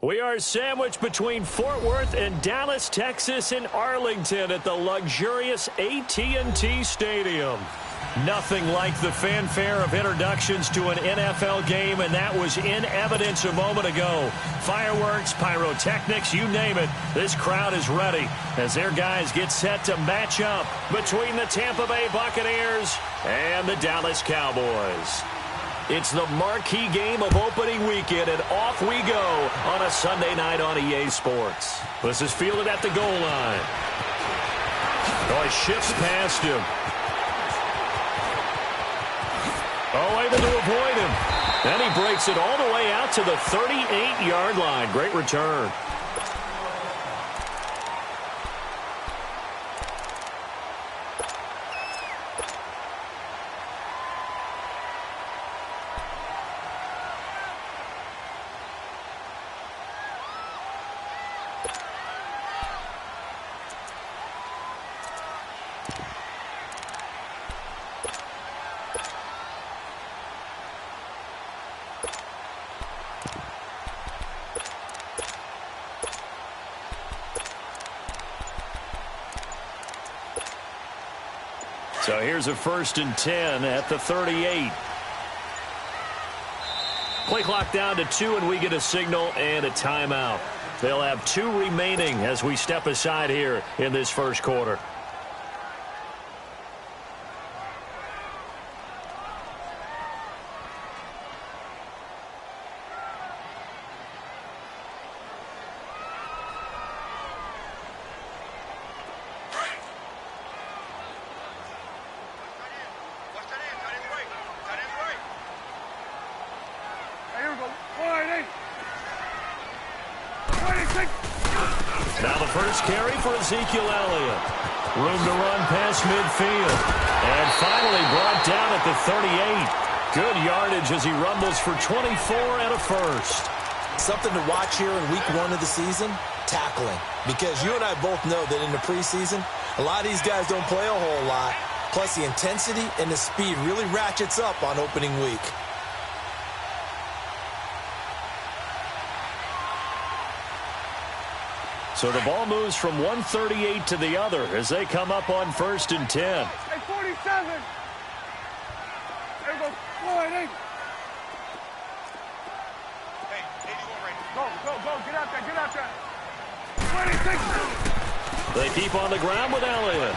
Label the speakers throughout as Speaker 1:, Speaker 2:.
Speaker 1: We are sandwiched between Fort Worth and Dallas, Texas, in Arlington at the luxurious AT&T Stadium. Nothing like the fanfare of introductions to an NFL game, and that was in evidence a moment ago. Fireworks, pyrotechnics, you name it. This crowd is ready as their guys get set to match up between the Tampa Bay Buccaneers and the Dallas Cowboys. It's the marquee game of opening weekend, and off we go on a Sunday night on EA Sports. This is fielded at the goal line. Oh, he shifts past him. Oh, able to avoid him. And he breaks it all the way out to the 38-yard line. Great return. So here's a 1st and 10 at the 38. Play clock down to 2, and we get a signal and a timeout. They'll have 2 remaining as we step aside here in this first quarter. Now the first carry for Ezekiel Elliott. Room to run past midfield. And finally brought down at the 38. Good yardage as he rumbles for 24 and a first.
Speaker 2: Something to watch here in week 1 of the season, tackling. Because you and I both know that in the preseason, a lot of these guys don't play a whole lot. Plus the intensity and the speed really ratchets up on opening week.
Speaker 1: So the ball moves from 138 to the other as they come up on 1st and 10.
Speaker 3: Hey, 47. There goes Floyd. Hey, 81 right. Go. Get out there. 26.
Speaker 1: They keep on the ground with Elliott.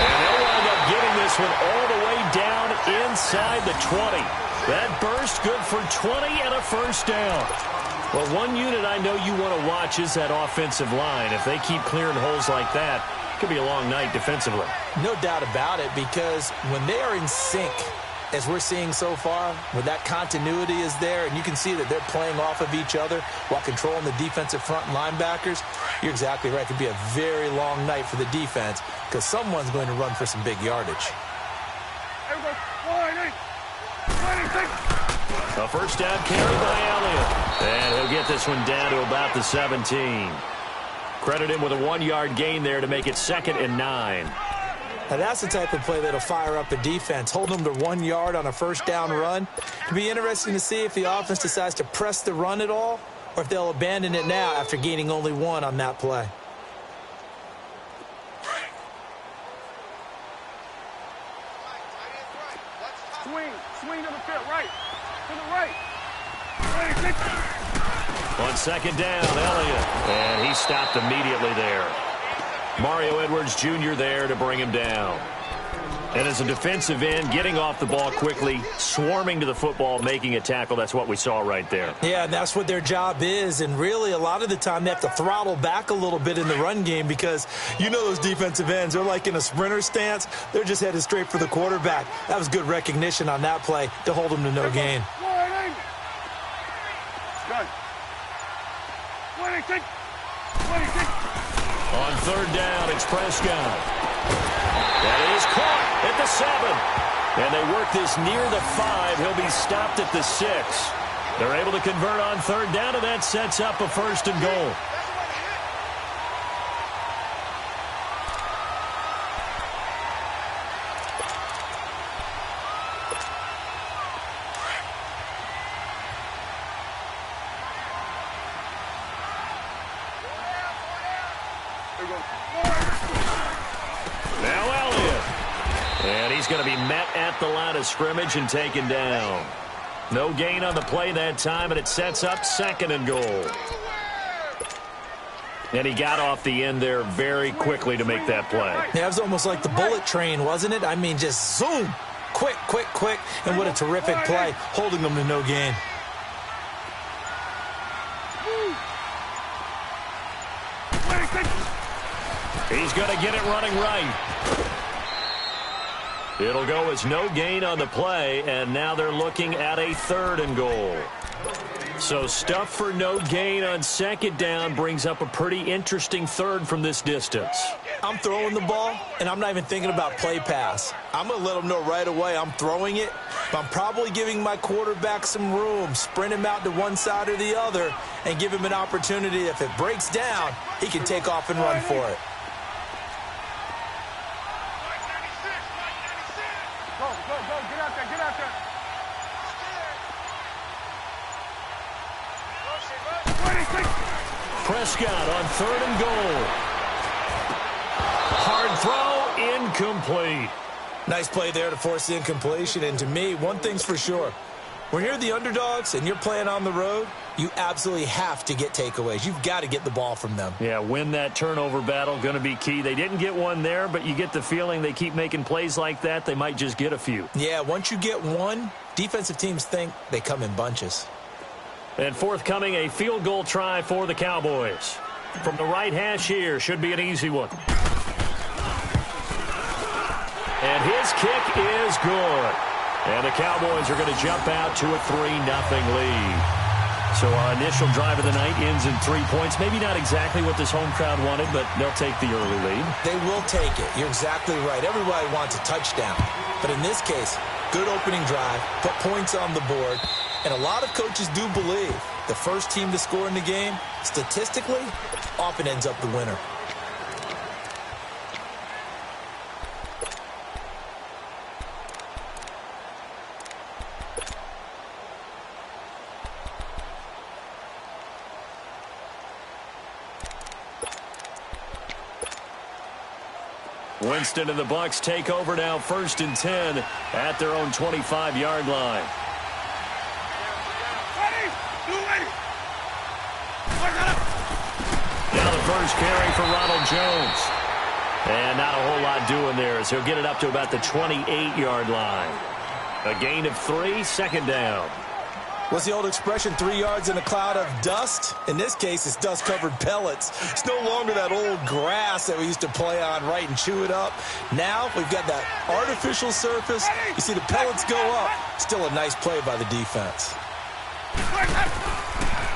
Speaker 1: And they'll wind up getting this one all the way down inside the 20. That burst good for 20 and a first down. Well, one unit I know you want to watch is that offensive line. If they keep clearing holes like that, it could be a long night defensively.
Speaker 2: No doubt about it, because when they are in sync, as we're seeing so far, when that continuity is there, and you can see that they're playing off of each other while controlling the defensive front linebackers, you're exactly right. It could be a very long night for the defense because someone's going to run for some big yardage.
Speaker 3: There goes Floyd. 26.
Speaker 1: A first down carry by Elliott. And he'll get this one down to about the 17. Credit him with a 1-yard gain there to make it 2nd and 9.
Speaker 2: Now that's the type of play that'll fire up a defense. Hold them to 1 yard on a first down run. It'll be interesting to see if the offense decides to press the run at all or if they'll abandon it now after gaining only 1 on that play.
Speaker 3: Swing to the field, right. To the right. 26.
Speaker 1: On 2nd down, Elliott. And he stopped immediately there. Mario Edwards Jr. there to bring him down. And as a defensive end, getting off the ball quickly, swarming to the football, making a tackle, that's what we saw right there.
Speaker 2: Yeah, and that's what their job is. And really, a lot of the time, they have to throttle back a little bit in the run game because you know those defensive ends, they're like in a sprinter stance. They're just headed straight for the quarterback. That was good recognition on that play to hold them to no gain.
Speaker 3: Good. 26.
Speaker 1: On 3rd down, it's Prescott. That is caught at the 7. And they work this near the 5. He'll be stopped at the 6. They're able to convert on 3rd down, and that sets up a 1st and goal. Now Elliott. And he's going to be met at the line of scrimmage and taken down. No gain on the play that time, and it sets up 2nd and goal. And he got off the end there very quickly to make that play.
Speaker 2: Yeah, it was almost like the bullet train, wasn't it? I mean, just zoom. Quick, quick, quick. And what a terrific play, holding them to no gain.
Speaker 1: He's going to get it running right. It'll go as no gain on the play, and now they're looking at a 3rd and goal. So stuff for no gain on 2nd down brings up a pretty interesting 3rd from this distance.
Speaker 2: I'm throwing the ball, and I'm not even thinking about play pass. I'm going to let them know right away I'm throwing it, but I'm probably giving my quarterback some room, sprint him out to one side or the other, and give him an opportunity. If it breaks down, he can take off and run for it.
Speaker 3: Go, get out there, get out there.
Speaker 1: Prescott on 3rd and goal. Hard throw, incomplete.
Speaker 2: Nice play there to force the incompletion, and to me, one thing's for sure. When you're the underdogs and you're playing on the road, you absolutely have to get takeaways. You've got to get the ball from them.
Speaker 1: Yeah, win that turnover battle, going to be key. They didn't get one there, but you get the feeling they keep making plays like that, they might just get a few.
Speaker 2: Yeah, once you get one, defensive teams think they come in bunches.
Speaker 1: And forthcoming, a field goal try for the Cowboys. From the right hash here, should be an easy one. And his kick is good. And the Cowboys are going to jump out to a 3-0 lead. So our initial drive of the night ends in 3 points. Maybe not exactly what this home crowd wanted, but they'll take the early lead.
Speaker 2: They will take it. You're exactly right. Everybody wants a touchdown. But in this case, good opening drive, put points on the board. And a lot of coaches do believe the first team to score in the game, statistically, often ends up the winner.
Speaker 1: Winston and the Bucs take over now, 1st and 10 at their own 25-yard line. Now the first carry for Ronald Jones. And not a whole lot doing there as he'll get it up to about the 28-yard line. A gain of 3, 2nd down.
Speaker 2: What's the old expression, 3 yards in a cloud of dust? In this case, it's dust-covered pellets. It's no longer that old grass that we used to play on, right, and chew it up. Now we've got that artificial surface. You see the pellets go up. Still a nice play by the defense.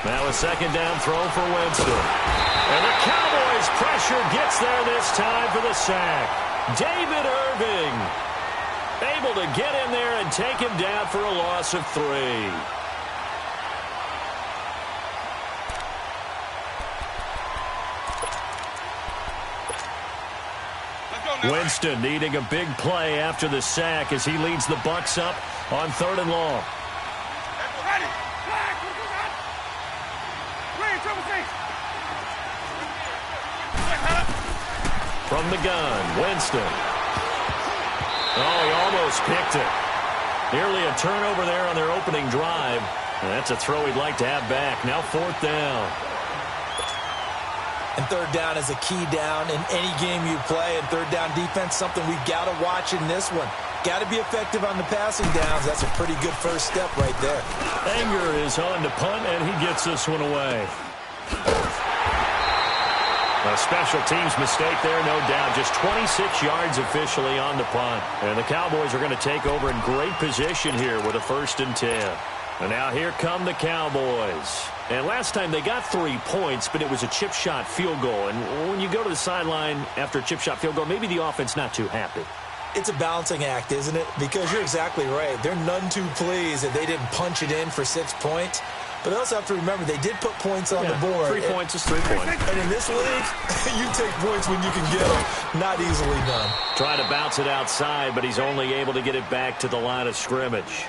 Speaker 1: Now a 2nd down throw for Winston. And the Cowboys' pressure gets there this time for the sack. David Irving able to get in there and take him down for a loss of 3. Winston needing a big play after the sack as he leads the Bucs up on 3rd and long. From the gun, Winston. Oh, he almost picked it. Nearly a turnover there on their opening drive. And that's a throw he'd like to have back. Now 4th down.
Speaker 2: And 3rd down is a key down in any game you play. And 3rd down defense, something we've got to watch in this one. Got to be effective on the passing downs. That's a pretty good first step right there.
Speaker 1: Anger is on to punt, and he gets this one away. A special teams mistake there, no doubt. Just 26 yards officially on the punt. And the Cowboys are going to take over in great position here with a 1st and 10. And now here come the Cowboys. And last time they got 3 points, but it was a chip shot field goal. And when you go to the sideline after a chip shot field goal, maybe the offense not too happy.
Speaker 2: It's a balancing act, isn't it? Because you're exactly right. They're none too pleased that they didn't punch it in for 6 points. But they also have to remember they did put points on the board.
Speaker 1: 3 points is 3 points.
Speaker 2: And in this league, you take points when you can get them. Not easily done.
Speaker 1: Trying to bounce it outside, but he's only able to get it back to the line of scrimmage.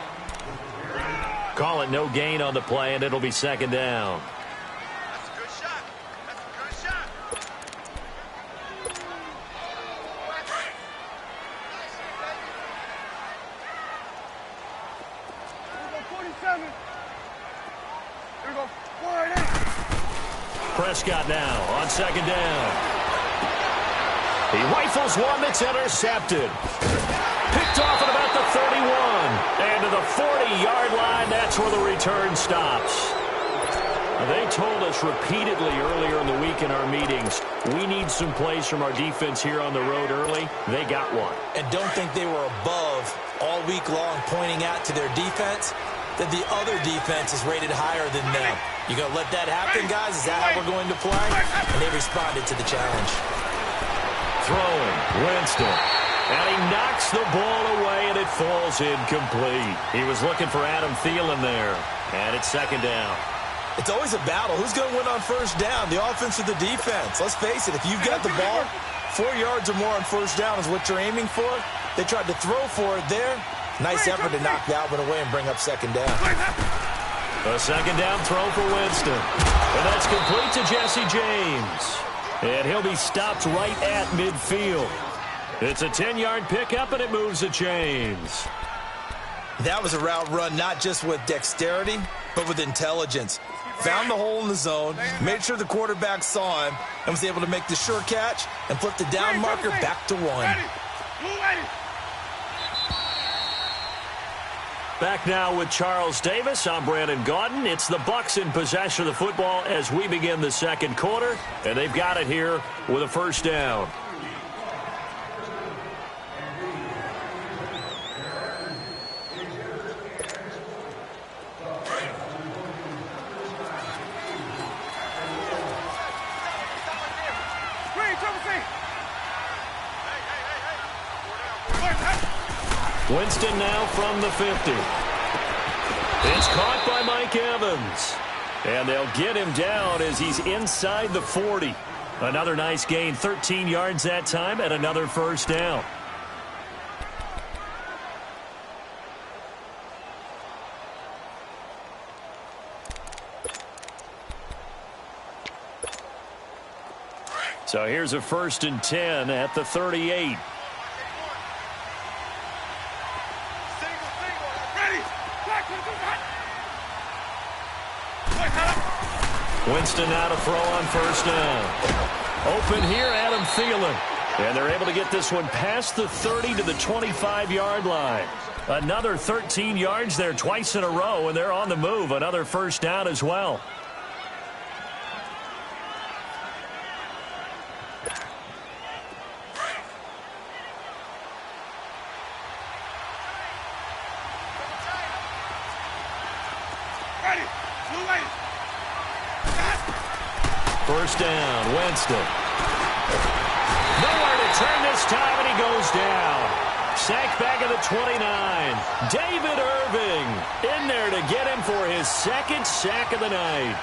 Speaker 1: Call it no gain on the play, and it'll be 2nd down.
Speaker 3: That's a good shot. That's a good shot.
Speaker 1: Prescott now on second down. He rifles one that's intercepted. Picked off at about the 31. And to the 40-yard line, that's where the return stops. They told us repeatedly earlier in the week in our meetings, we need some plays from our defense here on the road early. They got one.
Speaker 2: And don't think they were above all week long pointing out to their defense that the other defense is rated higher than them. You going to let that happen, guys? Is that how we're going to play? And they responded to the challenge.
Speaker 1: Throwing, Winston. And he knocks the ball away, and it falls incomplete. He was looking for Adam Thielen there. And it's second down.
Speaker 2: It's always a battle. Who's going to win on first down, the offense or the defense? Let's face it, if you've got the ball, 4 yards or more on first down is what you're aiming for. They tried to throw for it there. Nice effort to knock Dalvin away and bring up second down.
Speaker 1: A second down throw for Winston. And that's complete to Jesse James. And he'll be stopped right at midfield. It's a 10-yard pickup, and it moves the chains.
Speaker 2: That was a route run not just with dexterity, but with intelligence. Found the hole in the zone, made sure the quarterback saw him, and was able to make the sure catch and flip the down marker back to 1.
Speaker 1: Back now with Charles Davis. I'm Brandon Gaudin. It's the Bucs in possession of the football as we begin the second quarter, and they've got it here with a first down. Winston now from the 50. It's caught by Mike Evans. And they'll get him down as he's inside the 40. Another nice gain, 13 yards that time, and another first down. So here's a 1st and 10 at the 38. Winston now to throw on first down. Open here, Adam Thielen. And they're able to get this one past the 30 to the 25-yard line. Another 13 yards there twice in a row, and they're on the move. Another first down as well. First down, Winston. Nowhere to turn this time, and he goes down. Sacked back at the 29. David Irving in there to get him for his second sack of the night.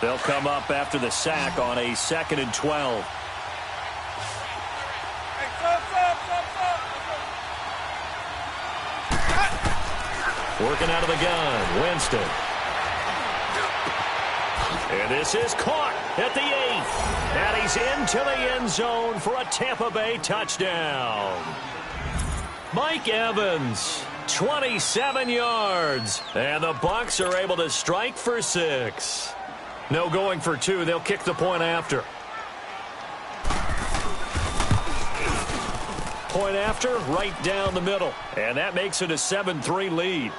Speaker 1: They'll come up after the sack on a 2nd and 12. Working out of the gun, Winston. And this is caught at the 8th. And he's into the end zone for a Tampa Bay touchdown. Mike Evans, 27 yards. And the Bucs are able to strike for 6. No going for 2. They'll kick the point after. Point after, right down the middle. And that makes it a 7-3 lead.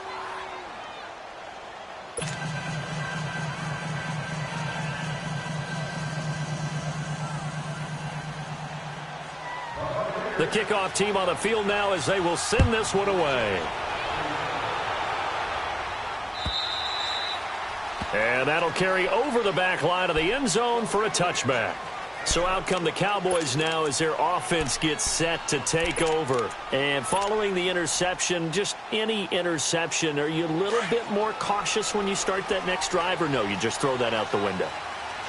Speaker 1: The kickoff team on the field now as they will send this one away. And that'll carry over the back line of the end zone for a touchback. So out come the Cowboys now as their offense gets set to take over. And following the interception, just any interception, are you a little bit more cautious when you start that next drive, or no, you just throw that out the window?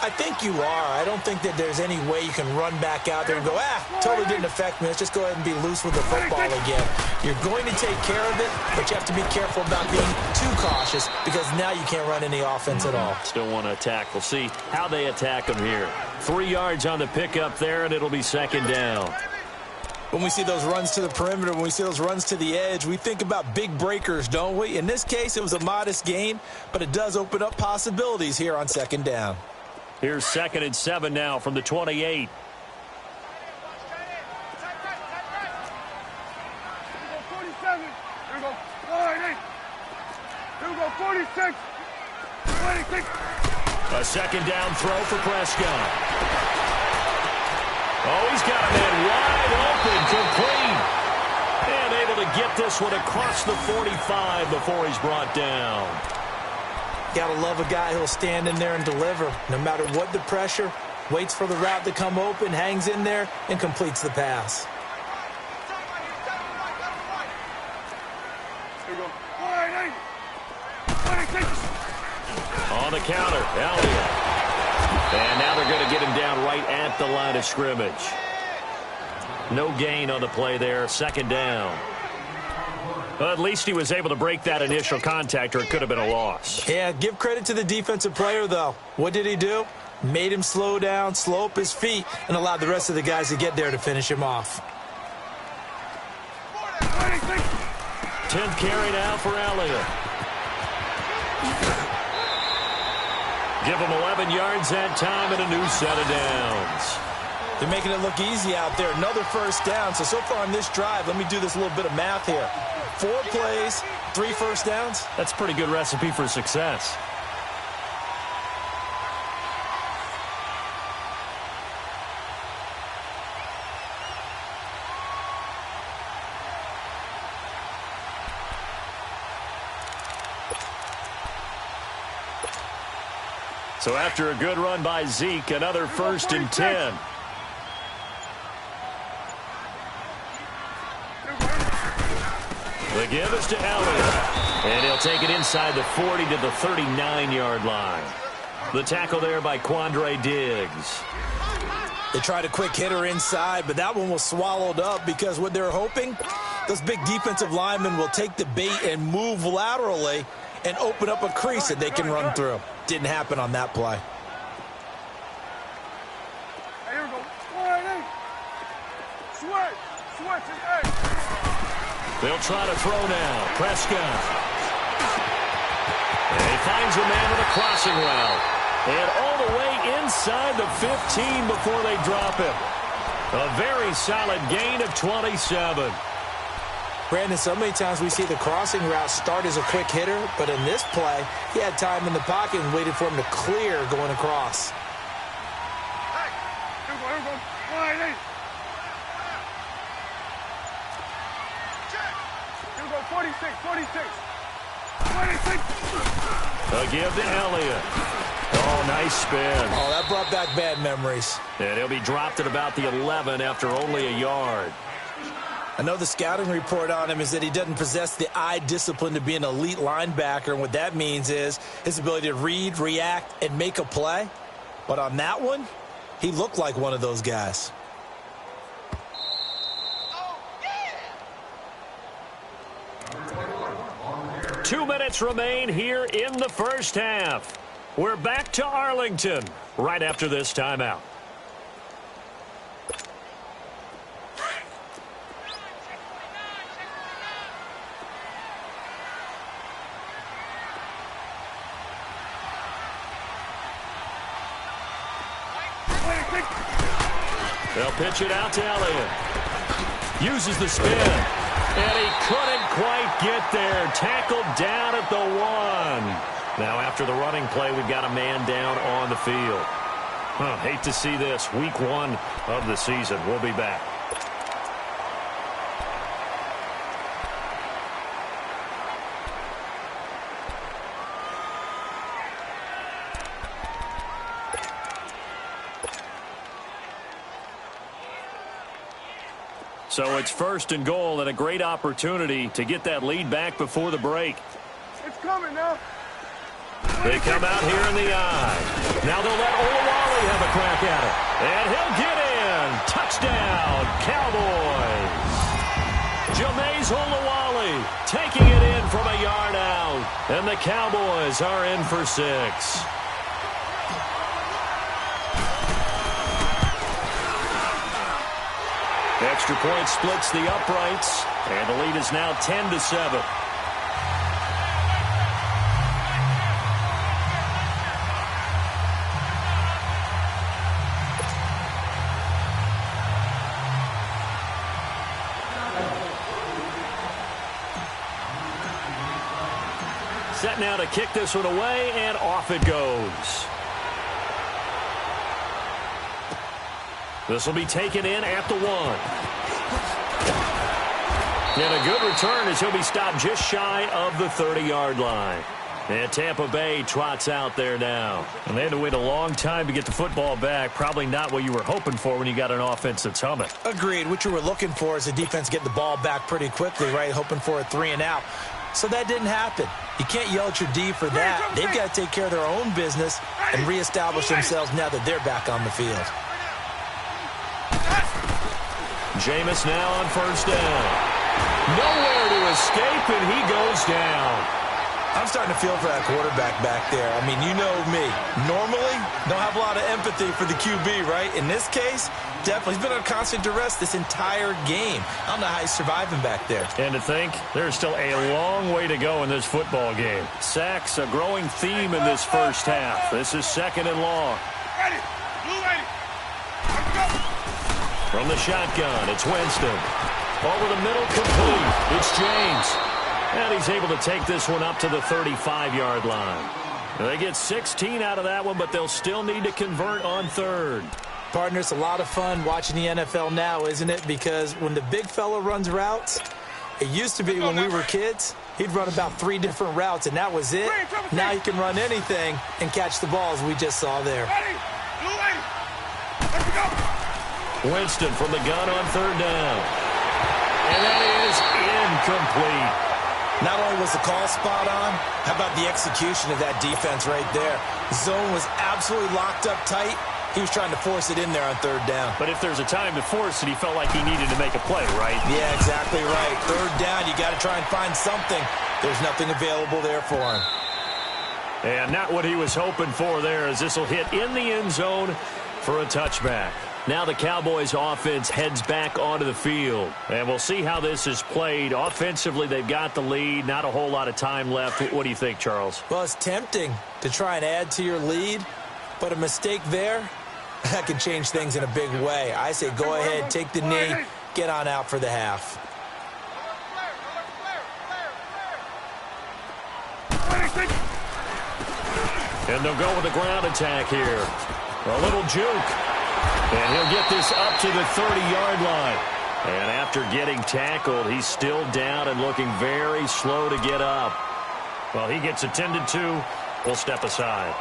Speaker 2: I think you are. I don't think that there's any way you can run back out there and go, totally didn't affect me. Let's just go ahead and be loose with the football again. You're going to take care of it, but you have to be careful about being too cautious because now you can't run any offense at all.
Speaker 1: Still want to attack. We'll see how they attack them here. 3 yards on the pickup there, and it'll be second down.
Speaker 2: When we see those runs to the perimeter, when we see those runs to the edge, we think about big breakers, don't we? In this case, it was a modest gain, but it does open up possibilities here on second down.
Speaker 1: Here's 2nd and 7 now from the 28.
Speaker 3: Here we go, 47. Here we go, 48. Here we go, 46. 26.
Speaker 1: A 2nd down throw for Prescott. Oh, he's got a man wide open, complete. And able to get this one across the 45 before he's brought down.
Speaker 2: Gotta love a guy who'll stand in there and deliver. No matter what the pressure, waits for the route to come open, hangs in there, and completes the pass.
Speaker 3: Here we go, 48. 26.
Speaker 1: On the counter, Elliott. And now they're going to get him down right at the line of scrimmage. No gain on the play there, 2nd down. Well, at least he was able to break that initial contact, or it could have been a loss.
Speaker 2: Yeah, give credit to the defensive player, though. What did he do? Made him slow down, slow up his feet, and allowed the rest of the guys to get there to finish him off.
Speaker 1: 10th carry now for Elliott. Give him 11 yards that time and a new set of downs.
Speaker 2: They're making it look easy out there. Another 1st down. So far on this drive, let me do this little bit of math here. 4 plays, 3 1st downs.
Speaker 1: That's a pretty good recipe for success. So after a good run by Zeke, another 1st and 10. The give is to Elliott. And he'll take it inside the 40 to the 39-yard line. The tackle there by Quandre Diggs.
Speaker 2: They tried a quick hitter inside, but that one was swallowed up because what they're hoping, those big defensive linemen will take the bait and move laterally and open up a crease that they can run through. Didn't happen on that play.
Speaker 3: Here we go. 48. Switch.
Speaker 1: They'll try to throw now. Prescott. And he finds a man with a crossing route. And all the way inside the 15 before they drop him. A very solid gain of 27.
Speaker 2: Brandon, so many times we see the crossing route start as a quick hitter, but in this play, he had time in the pocket and waited for him to clear going across.
Speaker 3: Hey, here we go. 48. Here we go, 46. 26.
Speaker 1: A give to Elliott. Oh, nice spin.
Speaker 2: Oh, that brought back bad memories.
Speaker 1: And he'll be dropped at about the 11 after only a yard.
Speaker 2: I know the scouting report on him is that he doesn't possess the eye discipline to be an elite linebacker, and what that means is his ability to read, react, and make a play. But on that one, he looked like one of those guys.
Speaker 1: Oh, 2 minutes remain here in the 1st half. We're back to Arlington right after this timeout. They'll pitch it out to Elliott. Uses the spin. And he couldn't quite get there. Tackled down at the 1. Now after the running play, we've got a man down on the field. Hate to see this. Week 1 of the season. We'll be back. So it's 1st and goal and a great opportunity to get that lead back before the break.
Speaker 3: It's coming now.
Speaker 1: They come out here in the eye. Now they'll let Olawale have a crack at it. And he'll get in. Touchdown, Cowboys. Jameis Olawale taking it in from a yard out. And the Cowboys are in for 6. extra point splits the uprights, and the lead is now 10-7. Set now to kick this one away, and off it goes. This will be taken in at the 1. And a good return as he'll be stopped just shy of the 30-yard line. And Tampa Bay trots out there now. And they had to wait a long time to get the football back. Probably not what you were hoping for when you got an offense that's humming.
Speaker 2: Agreed. What you were looking for is the defense getting the ball back pretty quickly, right? Hoping for a 3-and-out. So that didn't happen. You can't yell at your D for that. They've got to take care of their own business and reestablish themselves now that they're back on the field.
Speaker 1: Jameis now on first down. Nowhere to escape, and he goes down.
Speaker 2: I'm starting to feel for that quarterback back there. I mean, you know me. Normally, don't have a lot of empathy for the QB, right? In this case, definitely. He's been under constant duress this entire game. I don't know how he's surviving back there.
Speaker 1: And to think, there's still a long way to go in this football game. Sacks, a growing theme in this first half. This is 2nd and long.
Speaker 3: Ready. Blue ready. Let's go.
Speaker 1: From the shotgun, it's Winston. Over the middle, complete. It's James. And he's able to take this one up to the 35-yard line. They get 16 out of that one, but they'll still need to convert on 3rd.
Speaker 2: Partner, it's a lot of fun watching the NFL now, isn't it? Because when the big fella runs routes, it used to be when we were kids, he'd run about 3 different routes, and that was it. Now he can run anything and catch the ball, as we just saw there.
Speaker 3: Ready. Blue ready. Let's go.
Speaker 1: Winston from the gun on 3rd down. And that is incomplete.
Speaker 2: Not only was the call spot on, how about the execution of that defense right there? Zone was absolutely locked up tight. He was trying to force it in there on 3rd down.
Speaker 1: But if there's a time to force it, he felt like he needed to make a play, right?
Speaker 2: Yeah, exactly right. 3rd down, you got to try and find something. There's nothing available there for him.
Speaker 1: And not what he was hoping for there, as this will hit in the end zone for a touchback. Now the Cowboys offense heads back onto the field. And we'll see how this is played. Offensively, they've got the lead. Not a whole lot of time left. What do you think, Charles?
Speaker 2: Well, it's tempting to try and add to your lead. But a mistake there, that can change things in a big way. I say go ahead, take the knee, get on out for the half.
Speaker 1: And they'll go with the ground attack here. A little juke. And he'll get this up to the 30-yard line. And after getting tackled, he's still down and looking very slow to get up. Well, he gets attended to. We'll step aside.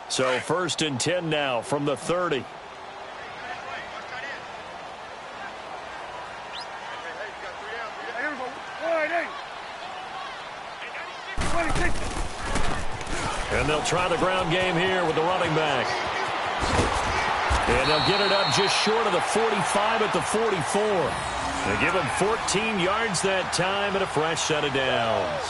Speaker 1: So 1st and 10 now from the 30. And they'll try the ground game here with the running back. And they'll get it up just short of the 45 at the 44. They give him 14 yards that time and a fresh set of downs.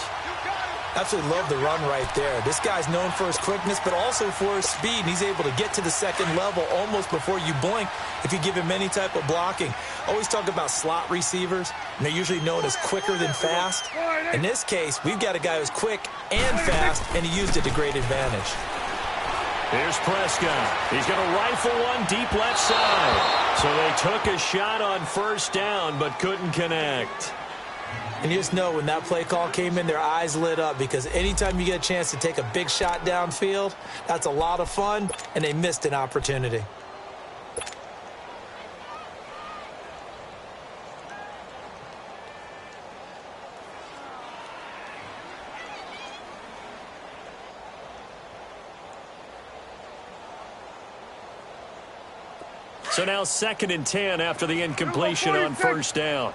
Speaker 2: Absolutely love the run right there. This guy's known for his quickness, but also for his speed. And he's able to get to the 2nd level almost before you blink if you give him any type of blocking. Always talk about slot receivers, and they're usually known as quicker than fast. In this case, we've got a guy who's quick and fast, and he used it to great advantage.
Speaker 1: Here's Prescott. He's going to rifle one deep left side. So they took a shot on 1st down, but couldn't connect.
Speaker 2: And you just know when that play call came in, their eyes lit up, because anytime you get a chance to take a big shot downfield, that's a lot of fun, and they missed an opportunity.
Speaker 1: So now 2nd and 10 after the incompletion on 1st down.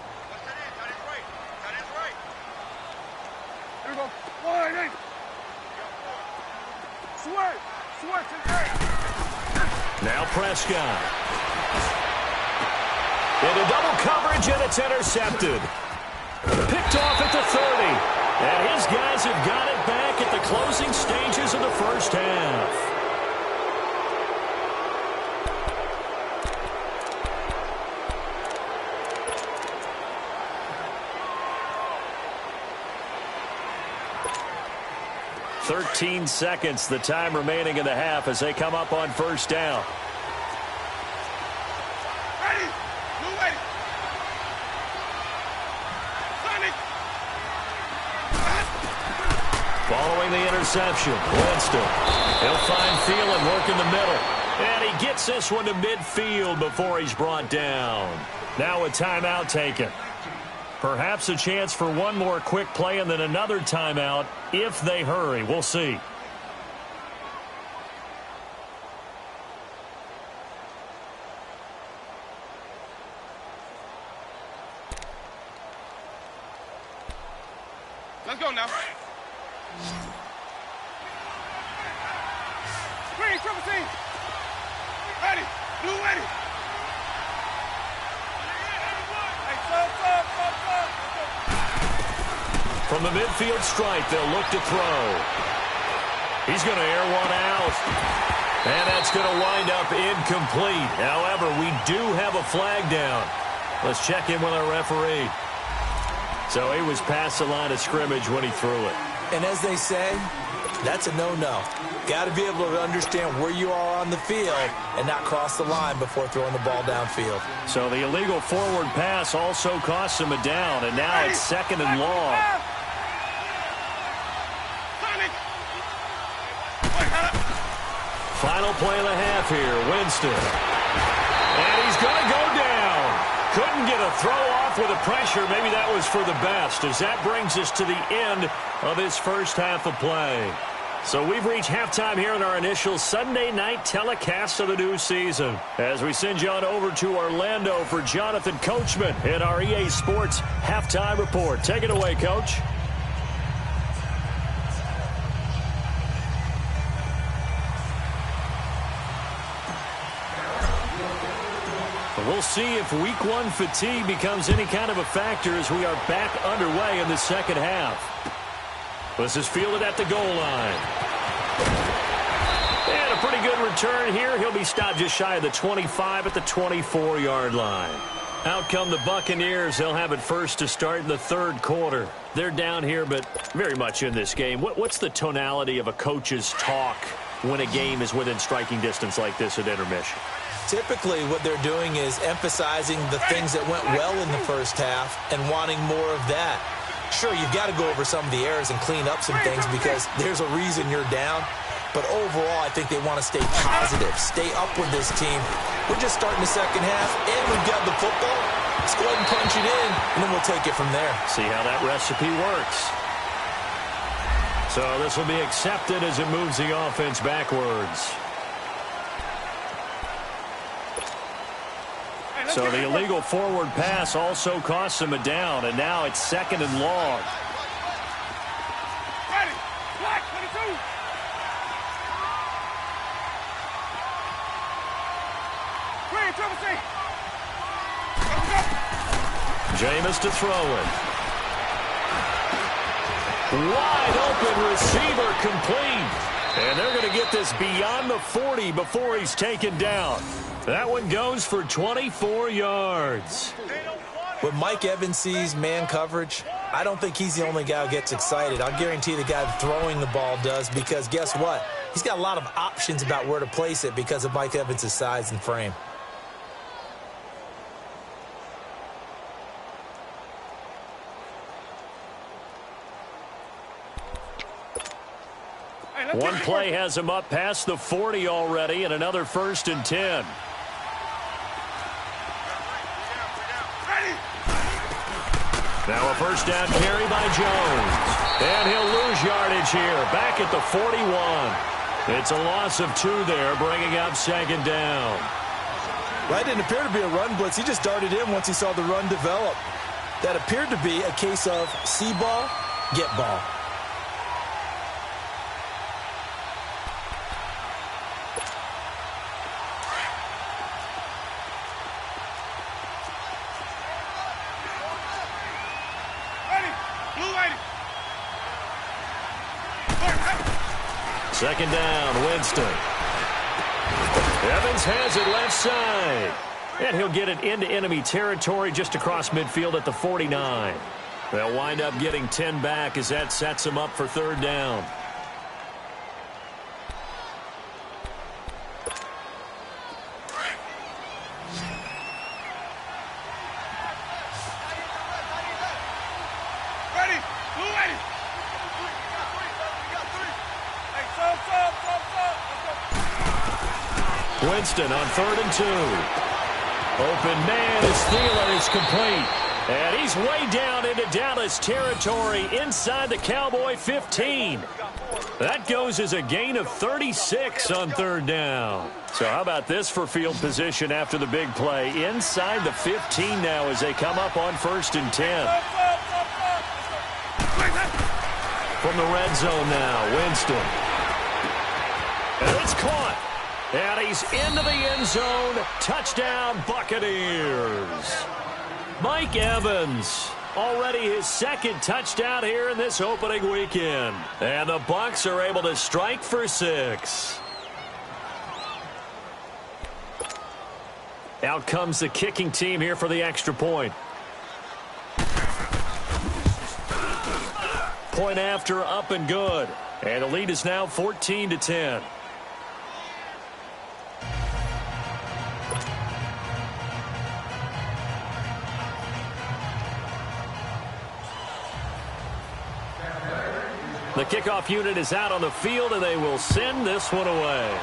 Speaker 1: Prescott. Into double coverage, and it's intercepted. Picked off at the 30. And his guys have got it back at the closing stages of the first half. "13 seconds, the time remaining in the half as they come up on first down.
Speaker 3: Ready? Blue ready. Sonic.
Speaker 1: Following the interception, Winston. He'll find Thielen working the middle. And he gets this one to midfield before he's brought down. Now a timeout taken. Perhaps a chance for one more quick play and then another timeout if they hurry. We'll see.
Speaker 3: Let's go now. Green, triple team. Ready. Blue ready. Hey, stop.
Speaker 1: From the midfield stripe, they'll look to throw. He's going to air one out. And that's going to wind up incomplete. However, we do have a flag down. Let's check in with our referee. So he was past the line of scrimmage when he threw it.
Speaker 2: And as they say, that's a no-no. Got to be able to understand where you are on the field and not cross the line before throwing the ball downfield.
Speaker 1: So the illegal forward pass also costs him a down, and now it's 2nd and long. Final play of the half here, Winston. And he's going to go down. Couldn't get a throw off with the pressure. Maybe that was for the best, as that brings us to the end of this first half of play. So we've reached halftime here in our initial Sunday night telecast of the new season. As we send you on over to Orlando for Jonathan Coachman in our EA Sports Halftime Report. Take it away, Coach. We'll see if week one fatigue becomes any kind of a factor as we are back underway in the second half. This is fielded at the goal line. And a pretty good return here. He'll be stopped just shy of the 25 at the 24-yard line. Out come the Buccaneers. They'll have it first to start in the third quarter. They're down here, but very much in this game. What's the tonality of a coach's talk when a game is within striking distance like this at intermission?
Speaker 2: Typically, what they're doing is emphasizing the things that went well in the first half and wanting more of that. Sure, you've got to go over some of the errors and clean up some things because there's a reason you're down. But overall, I think they want to stay positive, stay up with this team. We're just starting the second half, and we've got the football. Let's go ahead and punch it in, and then we'll take it from there.
Speaker 1: See how that recipe works. So this will be accepted as it moves the offense backwards. So the illegal forward pass also costs him a down, and now it's 2nd and long.
Speaker 3: Ready. Black 22. Green, triple team.
Speaker 1: Jameis to throw it. Wide open receiver complete. And they're going to get this beyond the 40 before he's taken down. That one goes for 24 yards.
Speaker 2: When Mike Evans sees man coverage, I don't think he's the only guy who gets excited. I'll guarantee the guy throwing the ball does, because guess what? He's got a lot of options about where to place it because of Mike Evans' size and frame.
Speaker 1: One play has him up past the 40 already, and another 1st and 10. Now a first down carry by Jones. And he'll lose yardage here, back at the 41. It's a loss of 2 there, bringing up 2nd down.
Speaker 2: Well, it didn't appear to be a run blitz. He just darted in once he saw the run develop. That appeared to be a case of see ball, get ball.
Speaker 1: Second down, Winston. Evans has it left side. And he'll get it into enemy territory just across midfield at the 49. They'll wind up getting 10 back as that sets them up for third down. Winston on 3rd and 2. Open man is Thielen is complete. And he's way down into Dallas territory inside the Cowboy 15. That goes as a gain of 36 on 3rd down. So how about this for field position after the big play? Inside the 15 now as they come up on 1st and 10. From the red zone now, Winston. And it's caught. And he's into the end zone. Touchdown, Buccaneers. Mike Evans, already his 2nd touchdown here in this opening weekend. And the Bucs are able to strike for 6. Out comes the kicking team here for the extra point. Point after, up and good. And the lead is now 14-10. The kickoff unit is out on the field, and they will send this one away.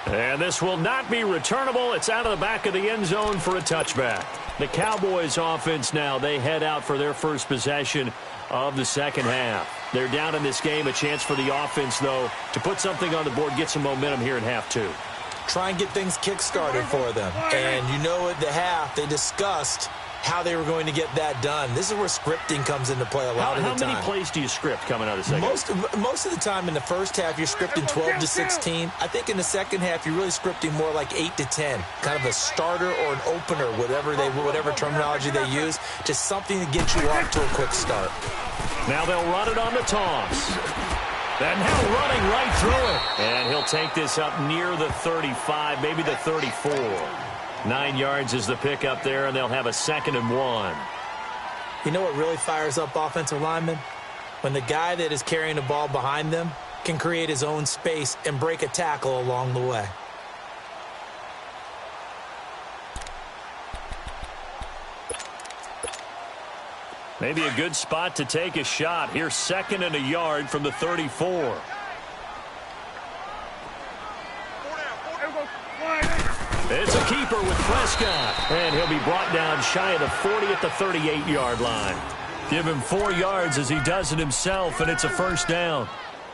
Speaker 1: And this will not be returnable. It's out of the back of the end zone for a touchback. The Cowboys offense now, they head out for their first possession of the second half. They're down in this game. A chance for the offense, though, to put something on the board, get some momentum here in half 2.
Speaker 2: Try and get things kick-started for them. And you know at the half, they discussed how they were going to get that done. This is where scripting comes into play a lot of the time.
Speaker 1: How many plays do you script coming out of the second?
Speaker 2: Most of the time in the first half, you're scripting 12 to 16. I think in the second half, you're really scripting more like 8 to 10. Kind of a starter or an opener, whatever terminology they use. Just something to get you off to a quick start.
Speaker 1: Now they'll run it on the toss. And now running right through it. And he'll take this up near the 35, maybe the 34. 9 yards is the pickup there, and they'll have a 2nd and 1.
Speaker 2: You know what really fires up offensive linemen? When the guy that is carrying the ball behind them can create his own space and break a tackle along the way.
Speaker 1: Maybe a good spot to take a shot. Here's 2nd and a yard from the 34. It's a keeper with Prescott. And he'll be brought down shy of the 40 at the 38-yard line. Give him 4 yards as he does it himself, and it's a first down.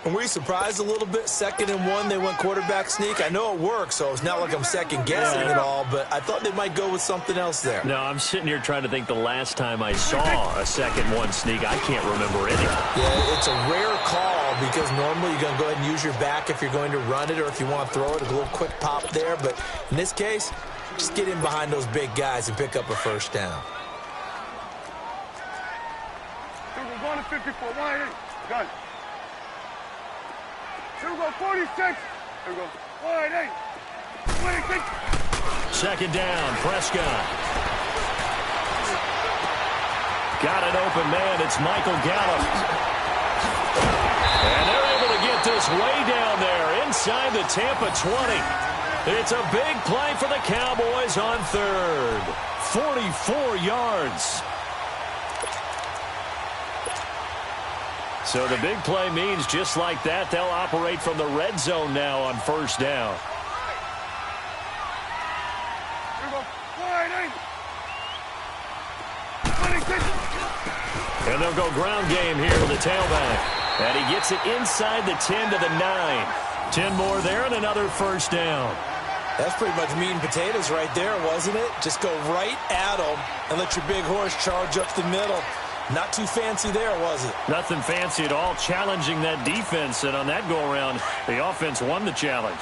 Speaker 2: And we surprised a little bit. 2nd and 1, they went quarterback sneak. I know it works, so it's not like I'm second-guessing it all, but I thought they might go with something else there.
Speaker 1: No, I'm sitting here trying to think the last time I saw a 2nd-1 sneak. I can't remember any.
Speaker 2: Yeah, it's a rare call because normally you're going to go ahead and use your back if you're going to run it or if you want to throw it, a little quick pop there. But in this case, just get in behind those big guys and pick up a first down.
Speaker 3: We're going to 54. Gun. Here we go, 46. Here we go, 48. 26.
Speaker 1: 2nd down, Prescott. Got an open man. It's Michael Gallup. And they're able to get this way down there inside the Tampa 20. It's a big play for the Cowboys on 3rd. 44 yards. So the big play means just like that, they'll operate from the red zone now on 1st down. And they'll go ground game here with the tailback. And he gets it inside the 10 to the 9. 10 more there and another first down.
Speaker 2: That's pretty much meat and potatoes right there, wasn't it? Just go right at them and let your big horse charge up the middle. Not too fancy there, was it?
Speaker 1: Nothing fancy at all, challenging that defense. And on that go-around, the offense won the challenge.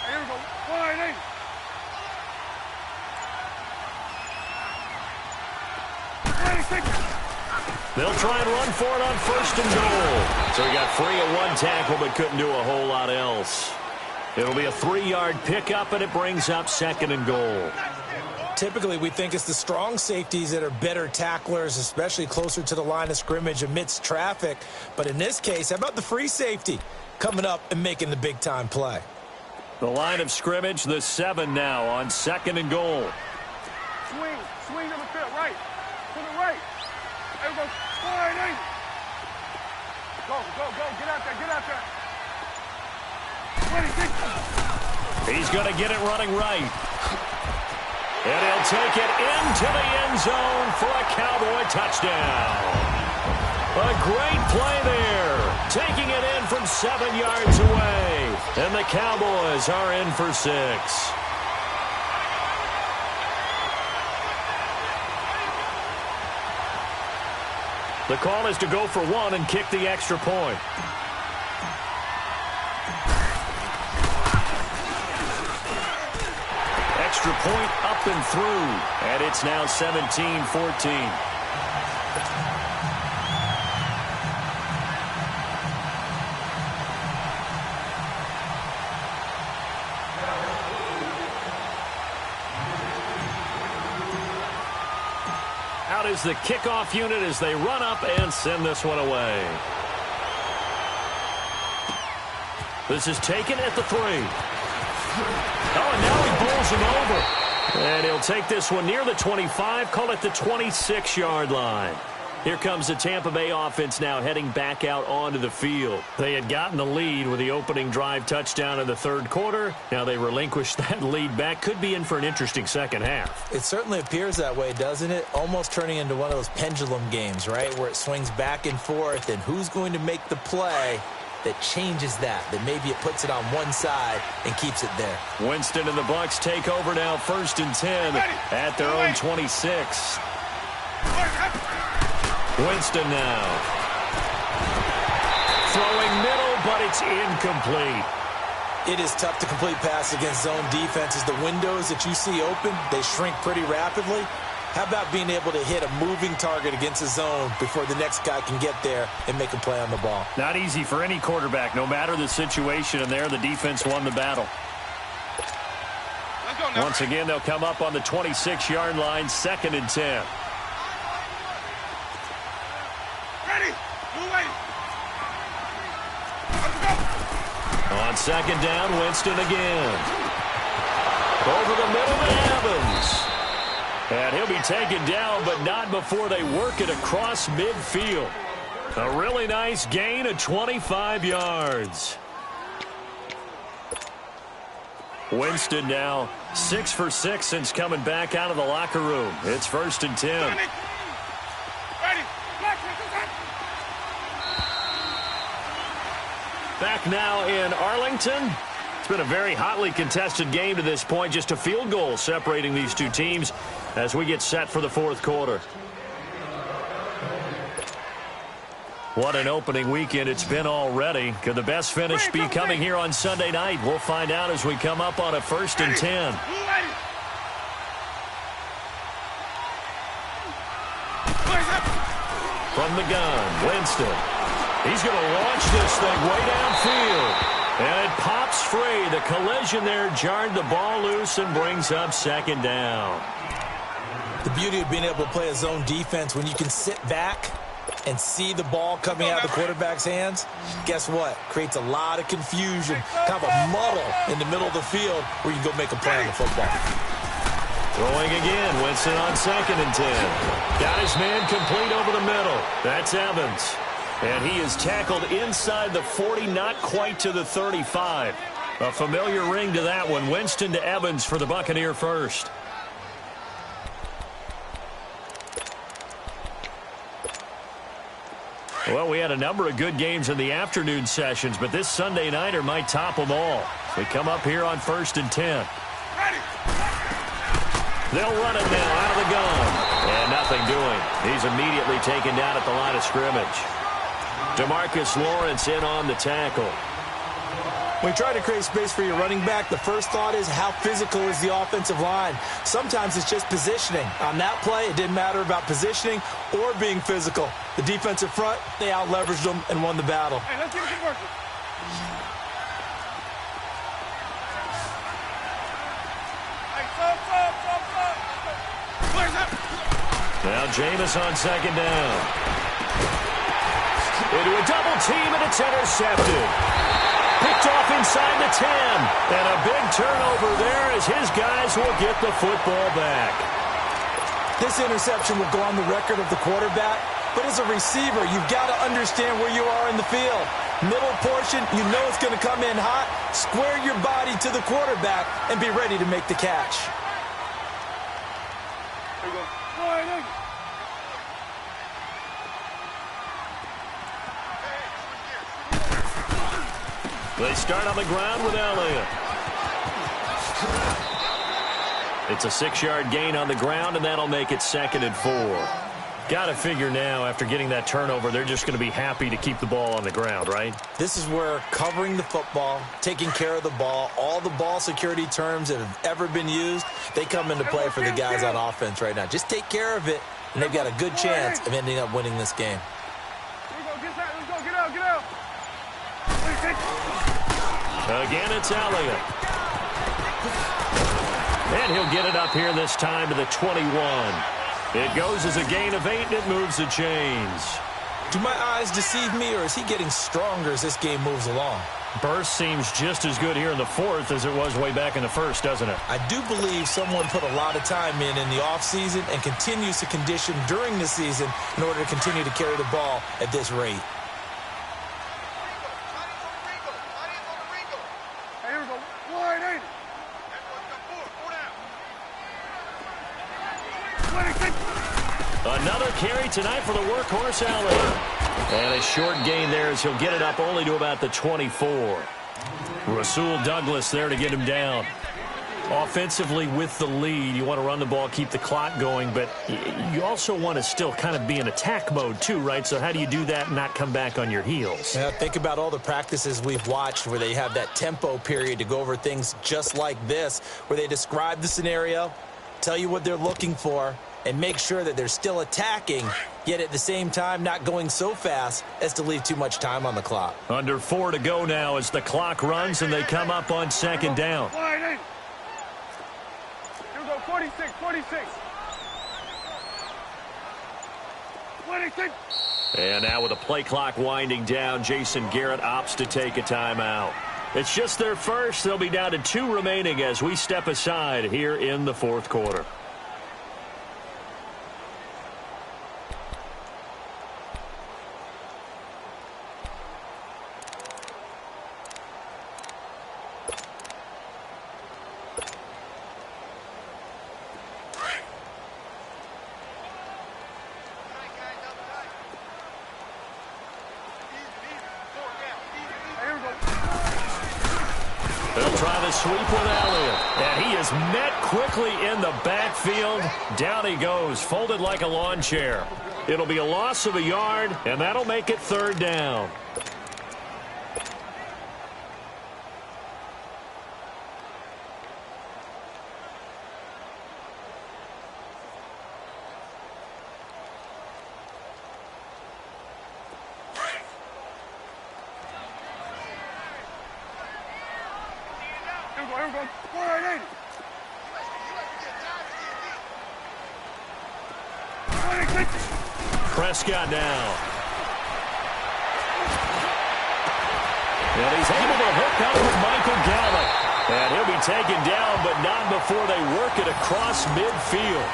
Speaker 3: Here we go. 48.
Speaker 1: They'll try and run for it on 1st and goal. So he got free of one tackle but couldn't do a whole lot else. It'll be a 3-yard pickup, and it brings up 2nd and goal.
Speaker 2: Typically, we think it's the strong safeties that are better tacklers, especially closer to the line of scrimmage amidst traffic. But in this case, how about the free safety coming up and making the big-time play?
Speaker 1: The line of scrimmage, the 7 now on 2nd and goal.
Speaker 3: Swing to the field, right. To the right. There we go. 4-8. Go. Get out there. 26.
Speaker 1: He's going to get it running right. And he'll take it into the end zone for a Cowboy touchdown. A great play there. Taking it in from 7 yards away. And the Cowboys are in for 6. The call is to go for 1 and kick the extra point. Extra point up and through. And it's now 17-14. Out is the kickoff unit as they run up and send this one away. This is taken at the 3. Oh, and now he bowls him over. And he'll take this one near the 25, call it the 26-yard line. Here comes the Tampa Bay offense now heading back out onto the field. They had gotten the lead with the opening drive touchdown in the 3rd quarter. Now they relinquished that lead back. Could be in for an interesting second half.
Speaker 2: It certainly appears that way, doesn't it? Almost turning into one of those pendulum games, right, where it swings back and forth, and who's going to make the play that changes that maybe it puts it on one side and keeps it there.
Speaker 1: Winston and the Bucs take over now, 1st and 10 at their own 26. Winston now. Throwing middle, but it's incomplete.
Speaker 2: It is tough to complete pass against zone defenses. The windows that you see open, they shrink pretty rapidly. How about being able to hit a moving target against a zone before the next guy can get there and make a play on the ball?
Speaker 1: Not easy for any quarterback, no matter the situation, and there the defense won the battle. Once again, they'll come up on the 26-yard line, 2nd and 10. On 2nd down, Winston again. Over the middle to Evans. And he'll be taken down, but not before they work it across midfield. A really nice gain of 25 yards. Winston now 6 for 6 since coming back out of the locker room. It's 1st and 10. Back now in Arlington. It's been a very hotly contested game to this point. Just a field goal separating these two teams as we get set for the 4th quarter. What an opening weekend it's been already. Could the best finish be coming here on Sunday night? We'll find out as we come up on a 1st and 10. From the gun, Winston. He's going to launch this thing way downfield. And it pops free. The collision there jarred the ball loose and brings up 2nd down.
Speaker 2: The beauty of being able to play a zone defense when you can sit back and see the ball coming out of the quarterback's hands, guess what? Creates a lot of confusion, kind of a muddle in the middle of the field where you can go make a play on the football.
Speaker 1: Throwing again, Winston on 2nd and 10. Got his man complete over the middle. That's Evans. And he is tackled inside the 40, not quite to the 35. A familiar ring to that one. Winston to Evans for the Buccaneer first. Well, we had a number of good games in the afternoon sessions, but this Sunday nighter might top them all. We come up here on 1st and 10. They'll run it now out of the gun. And nothing doing. He's immediately taken down at the line of scrimmage. DeMarcus Lawrence in on the tackle.
Speaker 2: When you try to create space for your running back, the first thought is how physical is the offensive line. Sometimes it's just positioning. On that play, it didn't matter about positioning or being physical. The defensive front, they out-leveraged them and won the battle.
Speaker 3: Hey, let's get a conversion. Hey, stop. Clears up.
Speaker 1: Now Jameis on second down. Into a double team, and it's intercepted. Picked off inside the 10. And a big turnover there as his guys will get the football back.
Speaker 2: This interception will go on the record of the quarterback, but as a receiver, you've got to understand where you are in the field. Middle portion, you know it's going to come in hot. Square your body to the quarterback and be ready to make the catch.
Speaker 3: Here we go. Slide in.
Speaker 1: They start on the ground with Elliott. It's a 6-yard gain on the ground, and that'll make it 2nd and 4. Got to figure now, after getting that turnover, they're just going to be happy to keep the ball on the ground, right?
Speaker 2: This is where covering the football, taking care of the ball, all the ball security terms that have ever been used, they come into play for the guys on offense right now. Just take care of it, and they've got a good chance of ending up winning this game.
Speaker 3: Let's go. Get out.
Speaker 1: Again, it's Elliott. And he'll get it up here this time to the 21. It goes as a gain of 8, and it moves the chains.
Speaker 2: Do my eyes deceive me, or is he getting stronger as this game moves along?
Speaker 1: Burst seems just as good here in the 4th as it was way back in the 1st, doesn't it?
Speaker 2: I do believe someone put a lot of time in the offseason and continues to condition during the season in order to continue to carry the ball at this rate.
Speaker 3: Hey, here we go. Wide 80. 26.
Speaker 1: Another carry tonight for the workhorse Elliott. And a short gain there as he'll get it up only to about the 24. Rasul Douglas there to get him down. Offensively with the lead, you want to run the ball, keep the clock going, but you also want to still kind of be in attack mode too, right? So how do you do that and not come back on your heels?
Speaker 2: Yeah, think about all the practices we've watched where they have that tempo period to go over things just like this, where they describe the scenario, tell you what they're looking for, and make sure that they're still attacking, yet at the same time not going so fast as to leave too much time on the clock.
Speaker 1: Under 4 to go now as the clock runs and they come up on 2nd down.
Speaker 3: Wide 80. Here we go. 46. 26.
Speaker 1: And now with the play clock winding down, Jason Garrett opts to take a timeout. It's just their first. They'll be down to 2 remaining as we step aside here in the 4th quarter. They'll try the sweep with Elliott. And he is met quickly in the backfield. Down he goes, folded like a lawn chair. It'll be a loss of a yard, and that'll make it 3rd down.
Speaker 3: Here we go. Wide 80. 26.
Speaker 1: Prescott down. And he's able to hook up with Michael Gallup. And he'll be taken down, but not before they work it across midfield.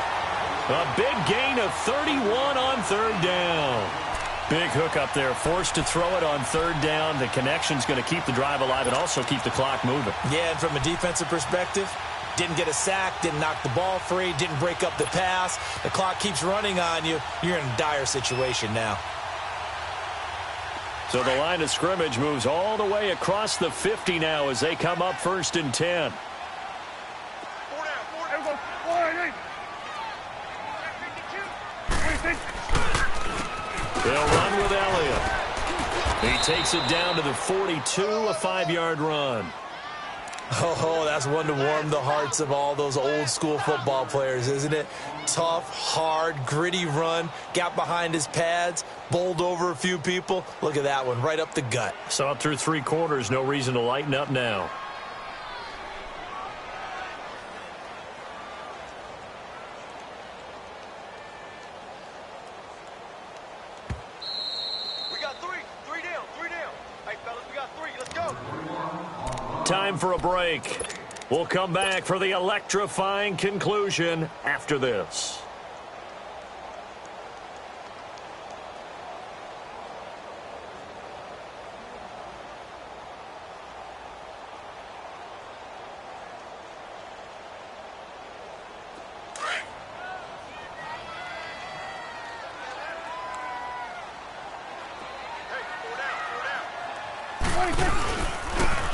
Speaker 1: A big gain of 31 on 3rd down. Big hook up there, forced to throw it on 3rd down. The connection's going to keep the drive alive and also keep the clock moving.
Speaker 2: Yeah, and from a defensive perspective, didn't get a sack, didn't knock the ball free, didn't break up the pass. The clock keeps running on you. You're in a dire situation now.
Speaker 1: So the line of scrimmage moves all the way across the 50 now as they come up 1st and 10.
Speaker 3: 4 down. Here we go. Wide 80. 26.
Speaker 1: They'll run with Elliott. He takes it down to the 42, a 5-yard run.
Speaker 2: Oh, that's one to warm the hearts of all those old-school football players, isn't it? Tough, hard, gritty run, got behind his pads, bowled over a few people. Look at that one, right up the gut.
Speaker 1: Saw it through 3 quarters, no reason to lighten up now.
Speaker 3: We got three down. Hey, fellas, we got 3. Let's go.
Speaker 1: Time for a break. We'll come back for the electrifying conclusion after this.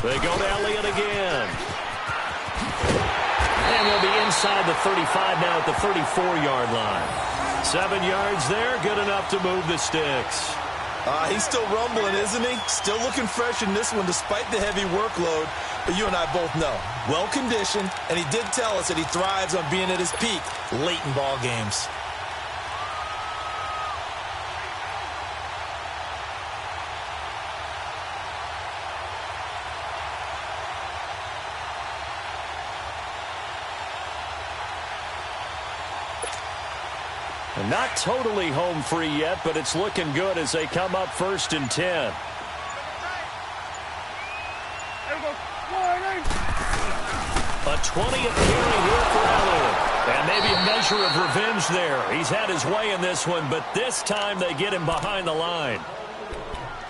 Speaker 1: They go to Elliott again. And they'll be inside the 35 now at the 34-yard line. 7 yards there, good enough to move the sticks.
Speaker 2: He's still rumbling, isn't he? Still looking fresh in this one despite the heavy workload. But you and I both know, well-conditioned, and he did tell us that he thrives on being at his peak late in ball games.
Speaker 1: And not totally home free yet, but it's looking good as they come up 1st and 10. A 20th carry here for Elliott. And maybe a measure of revenge there. He's had his way in this one, but this time they get him behind the line.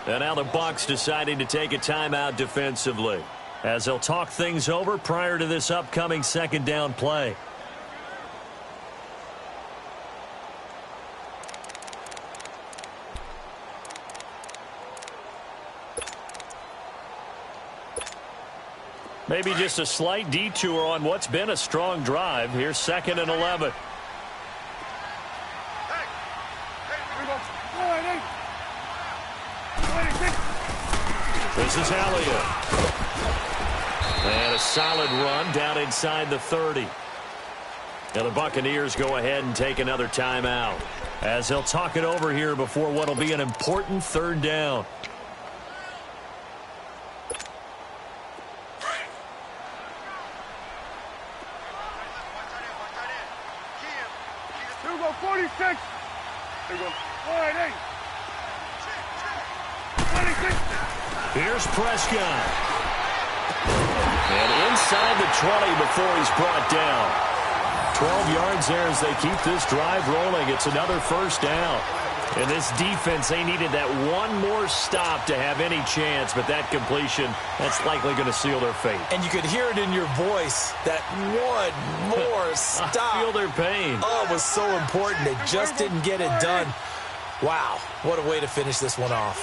Speaker 1: And now the Bucs deciding to take a timeout defensively, as they'll talk things over prior to this upcoming 2nd down play. Maybe just a slight detour on what's been a strong drive. Here's 2nd and 11. This is Elliott. And a solid run down inside the 30. Now the Buccaneers go ahead and take another timeout, as they'll talk it over here before what will be an important 3rd down.
Speaker 3: Here we go, 46. Here we go. All right, 26.
Speaker 1: Here's Prescott. And inside the 20 before he's brought down. 12 yards there as they keep this drive rolling. It's another 1st down. And this defense, they needed that one more stop to have any chance, but that completion, that's likely going to seal their fate.
Speaker 2: And you could hear it in your voice, that one more stop.
Speaker 1: I feel their pain.
Speaker 2: Oh, it was so important. They just didn't get it done. Wow, what a way to finish this one off.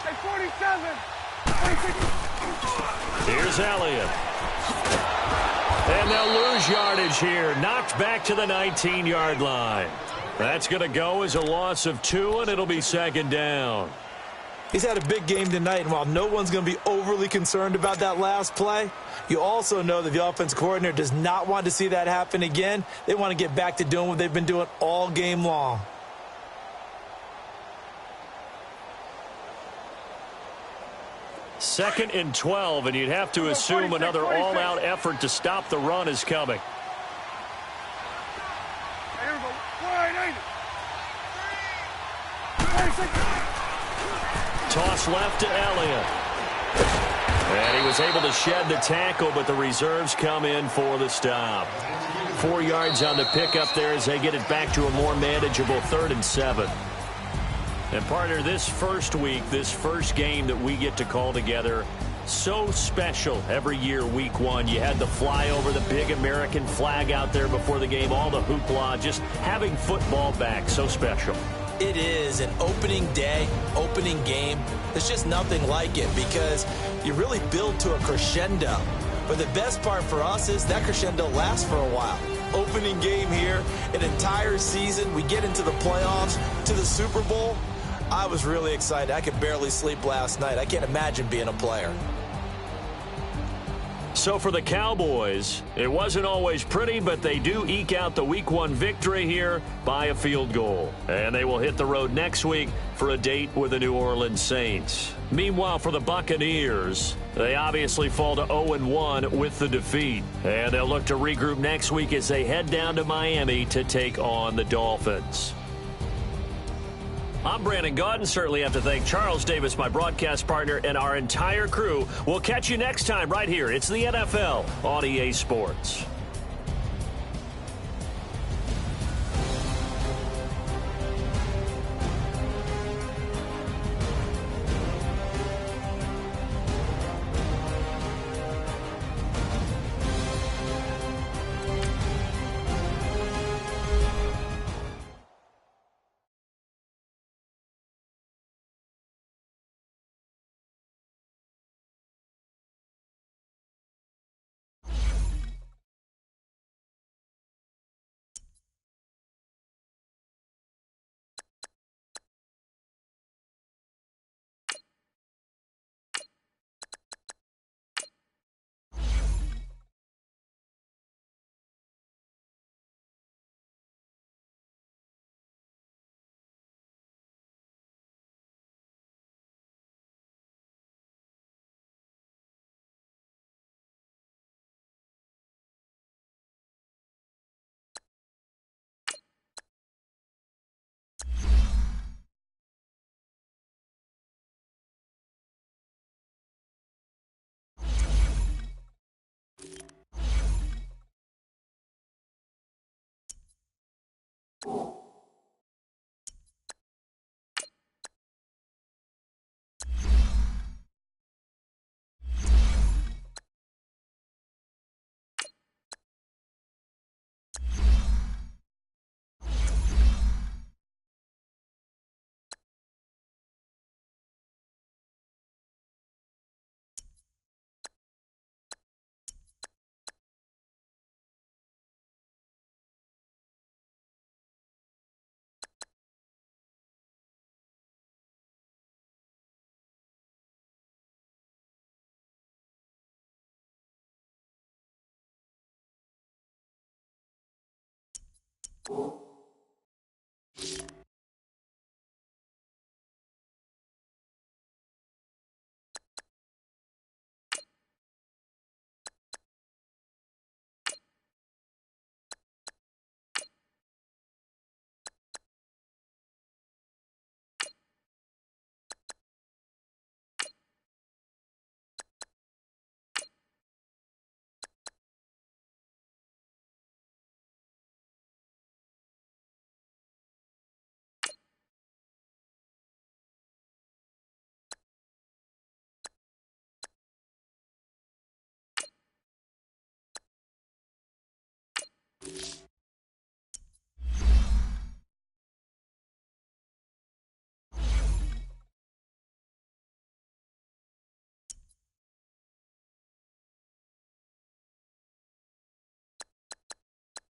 Speaker 3: Hey, 47.
Speaker 1: Here's Elliott. And they'll lose yardage here. Knocked back to the 19-yard line. That's going to go as a loss of 2, and it'll be 2nd down.
Speaker 2: He's had a big game tonight, and while no one's going to be overly concerned about that last play, you also know that the offense coordinator does not want to see that happen again. They want to get back to doing what they've been doing all game long.
Speaker 1: Second and 12, and you'd have to assume another all-out effort to stop the run is coming.
Speaker 3: Here we go. 26.
Speaker 1: Toss left to Elliott. And he was able to shed the tackle, but the reserves come in for the stop. 4 yards on the pickup there as they get it back to a more manageable 3rd and 7. And partner, this first week, this first game that we get to call together, so special every year, week 1. You had the flyover, the big American flag out there before the game, all the hoopla, just having football back, so special.
Speaker 2: It is an opening day, opening game. There's just nothing like it because you really build to a crescendo. But the best part for us is that crescendo lasts for a while. opening game here, an entire season. We get into the playoffs, to the Super Bowl. I was really excited. I could barely sleep last night. I can't imagine being a player.
Speaker 1: So for the Cowboys, it wasn't always pretty, but they do eke out the Week 1 victory here by a field goal. And they will hit the road next week for a date with the New Orleans Saints. Meanwhile, for the Buccaneers, they obviously fall to 0-1 with the defeat. And they'll look to regroup next week as they head down to Miami to take on the Dolphins. I'm Brandon Gaudin. Certainly have to thank Charles Davis, my broadcast partner, and our entire crew. We'll catch you next time right here. It's the NFL on EA Sports.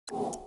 Speaker 4: Cool.